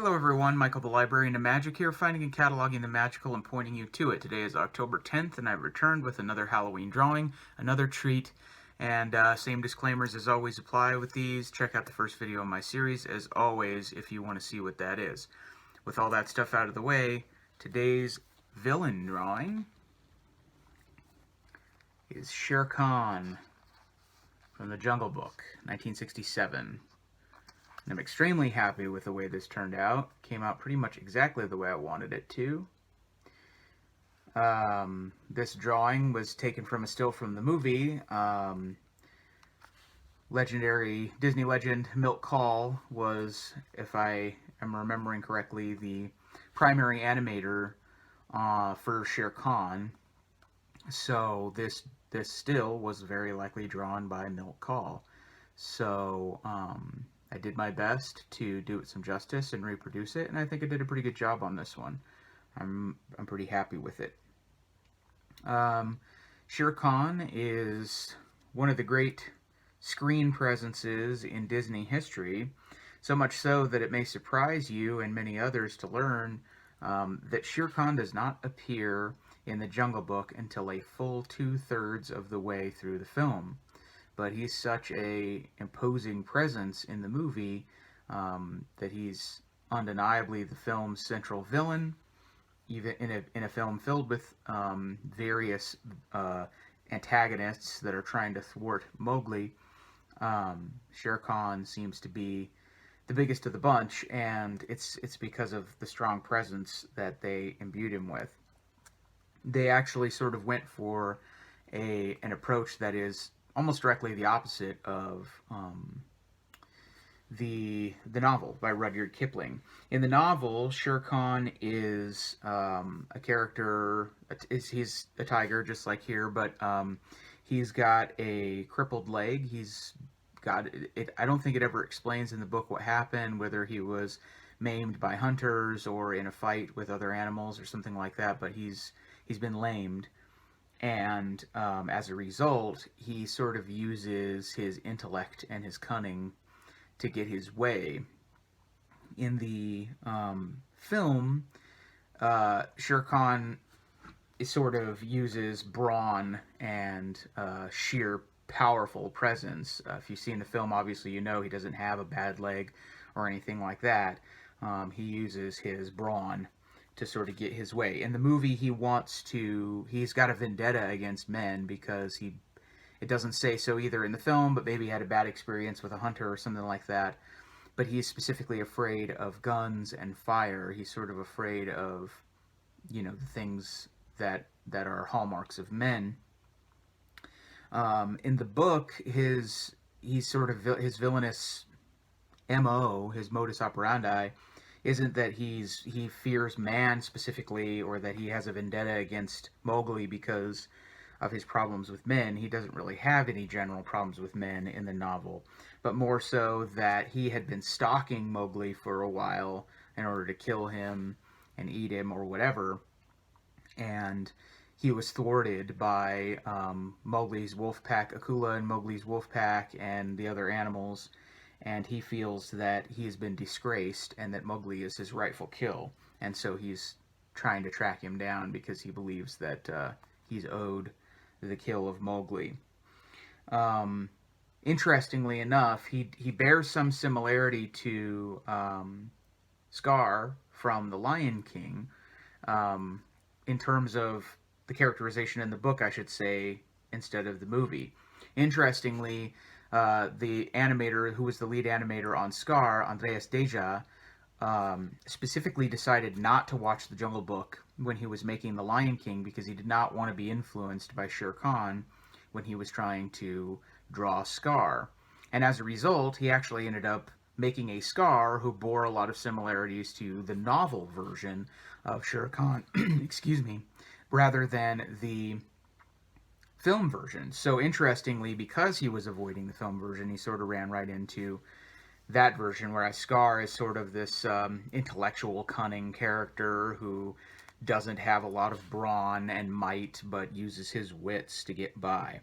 Hello everyone, Michael the Librarian of Magic here, finding and cataloging the magical and pointing you to it. Today is October 10th and I've returned with another Halloween drawing, another treat, and same disclaimers as always apply with these. Check out the first video in my series, as always, if you want to see what that is. With all that stuff out of the way, today's villain drawing is Shere Khan from the Jungle Book, 1967. I'm extremely happy with the way this turned out. Came out pretty much exactly the way I wanted it to. This drawing was taken from a still from the movie. Legendary Disney legend Milt Kahl was, if I am remembering correctly, the primary animator for Shere Khan. So this still was very likely drawn by Milt Kahl. So I did my best to do it some justice and reproduce it, and I think I did a pretty good job on this one. I'm pretty happy with it. Shere Khan is one of the great screen presences in Disney history, so much so that it may surprise you and many others to learn that Shere Khan does not appear in the Jungle Book until a full 2/3 of the way through the film. But he's such a imposing presence in the movie that he's undeniably the film's central villain, even in a film filled with various antagonists that are trying to thwart Mowgli. Shere Khan seems to be the biggest of the bunch, and it's because of the strong presence that they imbued him with. They actually sort of went for an approach that is almost directly the opposite of the novel by Rudyard Kipling. In the novel, Shere Khan is a character. He's a tiger, just like here, but he's got a crippled leg. He's got it. I don't think it ever explains in the book what happened, whether he was maimed by hunters or in a fight with other animals or something like that. But he's been lamed. And as a result, he sort of uses his intellect and his cunning to get his way. In the film, Shere Khan sort of uses brawn and sheer powerful presence. If you've seen the film, obviously you know he doesn't have a bad leg or anything like that. He uses his brawn to sort of get his way. In the movie, he's got a vendetta against men because it doesn't say so either in the film, but maybe he had a bad experience with a hunter or something like that. But he's specifically afraid of guns and fire. He's sort of afraid of, the things that are hallmarks of men. In the book, his villainous MO, his modus operandi, isn't that he fears man specifically, or that he has a vendetta against Mowgli because of his problems with men. He doesn't really have any general problems with men in the novel, but more so that he had been stalking Mowgli for a while in order to kill him and eat him or whatever, and he was thwarted by Mowgli's wolf pack, Akula and Mowgli's wolf pack, and the other animals, and he feels that he has been disgraced and that Mowgli is his rightful kill, and so he's trying to track him down because he believes that he's owed the kill of Mowgli. Interestingly enough, he bears some similarity to Scar from The Lion King, in terms of the characterization in the book, I should say, instead of the movie. Interestingly, the animator who was the lead animator on Scar, Andreas Deja, specifically decided not to watch The Jungle Book when he was making The Lion King because he did not want to be influenced by Shere Khan when he was trying to draw Scar. And as a result, he actually ended up making a Scar who bore a lot of similarities to the novel version of Shere Khan, excuse me, rather than the film version. So interestingly, because he was avoiding the film version, he sort of ran right into that version, whereas Scar is sort of this intellectual, cunning character who doesn't have a lot of brawn and might, but uses his wits to get by.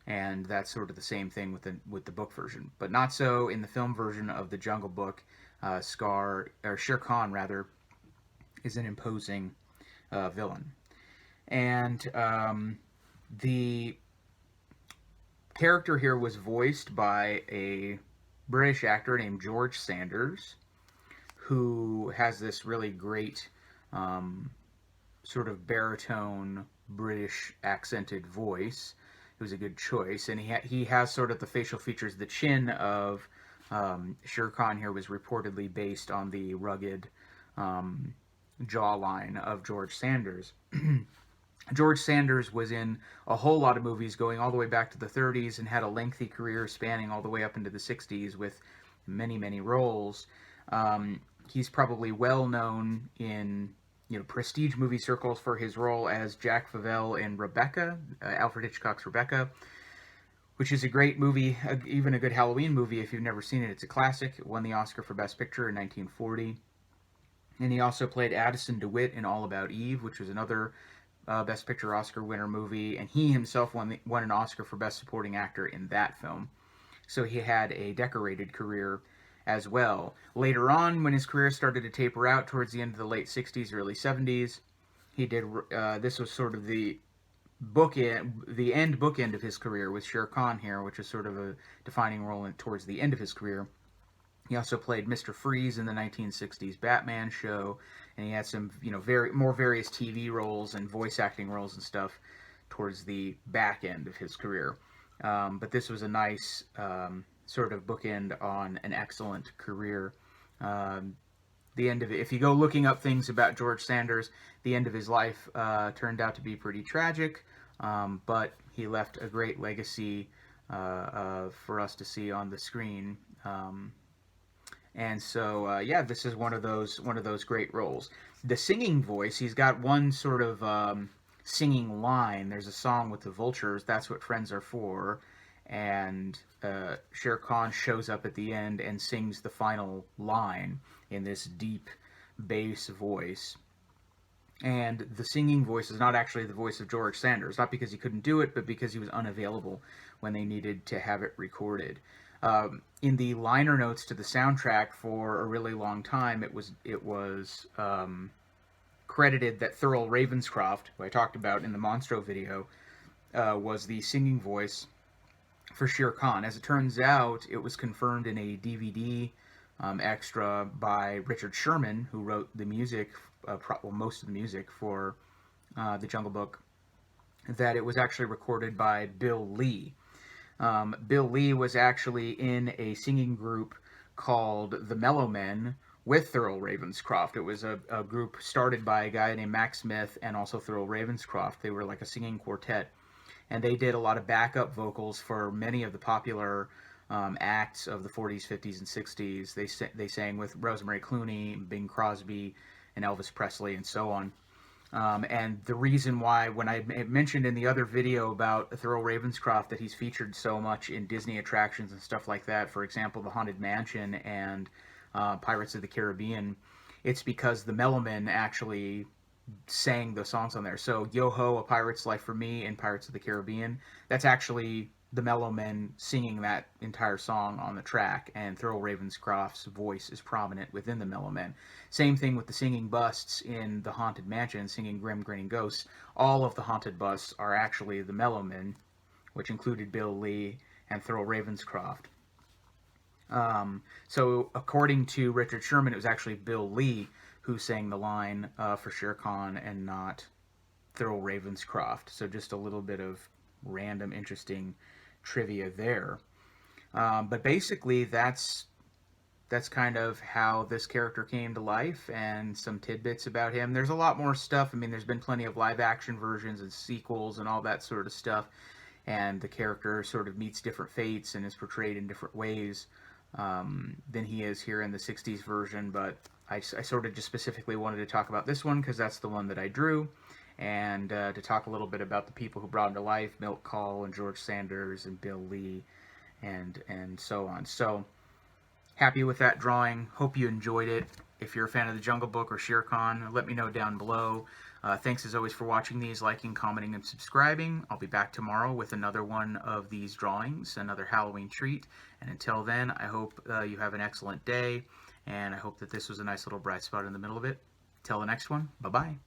And that's sort of the same thing with the book version, but not so in the film version of The Jungle Book. Shere Khan rather, is an imposing villain. And the character here was voiced by a British actor named George Sanders, who has this really great sort of baritone British accented voice. It was a good choice, and he has sort of the facial features. The chin of Shere Khan here was reportedly based on the rugged jawline of George Sanders. George Sanders was in a whole lot of movies going all the way back to the 30s and had a lengthy career spanning all the way up into the 60s with many, many roles. He's probably well known in prestige movie circles for his role as Jack Favell in Rebecca, Alfred Hitchcock's Rebecca, which is a great movie, even a good Halloween movie if you've never seen it. It's a classic. It won the Oscar for Best Picture in 1940. And he also played Addison DeWitt in All About Eve, which was another Best Picture Oscar winner movie, and he himself won an Oscar for Best Supporting Actor in that film. So he had a decorated career as well. Later on, when his career started to taper out towards the end of the late 60s, early 70s, he did, this was sort of the end bookend of his career with Shere Khan here, which is sort of a defining role towards the end of his career. He also played Mr. Freeze in the 1960s Batman show, and he had some, more various TV roles and voice acting roles and stuff towards the back end of his career. But this was a nice sort of bookend on an excellent career. The end of it, if you go looking up things about George Sanders, the end of his life turned out to be pretty tragic, but he left a great legacy for us to see on the screen. And so, yeah, this is one of those great roles. The singing voice, he's got one sort of singing line. There's a song with the Vultures, "That's What Friends Are For," and Shere Khan shows up at the end and sings the final line in this deep bass voice. And the singing voice is not actually the voice of George Sanders, not because he couldn't do it, but because he was unavailable when they needed to have it recorded. In the liner notes to the soundtrack for a really long time, it was credited that Thurl Ravenscroft, who I talked about in the Monstro video, was the singing voice for Shere Khan. As it turns out, it was confirmed in a DVD extra by Richard Sherman, who wrote the music, most of the music for The Jungle Book, that it was actually recorded by Bill Lee. Bill Lee was actually in a singing group called the Mellow Men with Thurl Ravenscroft. It was a group started by a guy named Mac Smith and also Thurl Ravenscroft. They were like a singing quartet, and they did a lot of backup vocals for many of the popular acts of the 40s, 50s, and 60s. They sang with Rosemary Clooney, Bing Crosby, and Elvis Presley, and so on. And the reason why, when I mentioned in the other video about Thurl Ravenscroft that he's featured so much in Disney attractions and stuff like that, for example, the Haunted Mansion and Pirates of the Caribbean, it's because the Mellowmen actually sang the songs on there. So Yo Ho, A Pirate's Life for Me, and Pirates of the Caribbean, that's actually the Mellowmen singing that entire song on the track, and Thurl Ravenscroft's voice is prominent within the Mellowmen. Same thing with the singing busts in the Haunted Mansion, singing Grim Grinning Ghosts. All of the haunted busts are actually the Mellowmen, which included Bill Lee and Thurl Ravenscroft. So according to Richard Sherman, it was actually Bill Lee who sang the line for Shere Khan and not Thurl Ravenscroft. So just a little bit of random, interesting trivia there. But basically, that's kind of how this character came to life, and some tidbits about him. There's a lot more stuff. I mean, there's been plenty of live-action versions and sequels and all that sort of stuff, and the character sort of meets different fates and is portrayed in different ways than he is here in the 60s version, but I sort of just specifically wanted to talk about this one because that's the one that I drew, and to talk a little bit about the people who brought him to life, Milt Kahl and George Sanders and Bill Lee and so on. So, happy with that drawing. Hope you enjoyed it. If you're a fan of the Jungle Book or Shere Khan, let me know down below. Thanks as always for watching these, liking, commenting, and subscribing. I'll be back tomorrow with another one of these drawings, another Halloween treat. And until then, I hope you have an excellent day And I hope that this was a nice little bright spot in the middle of it. Till the next one, bye-bye.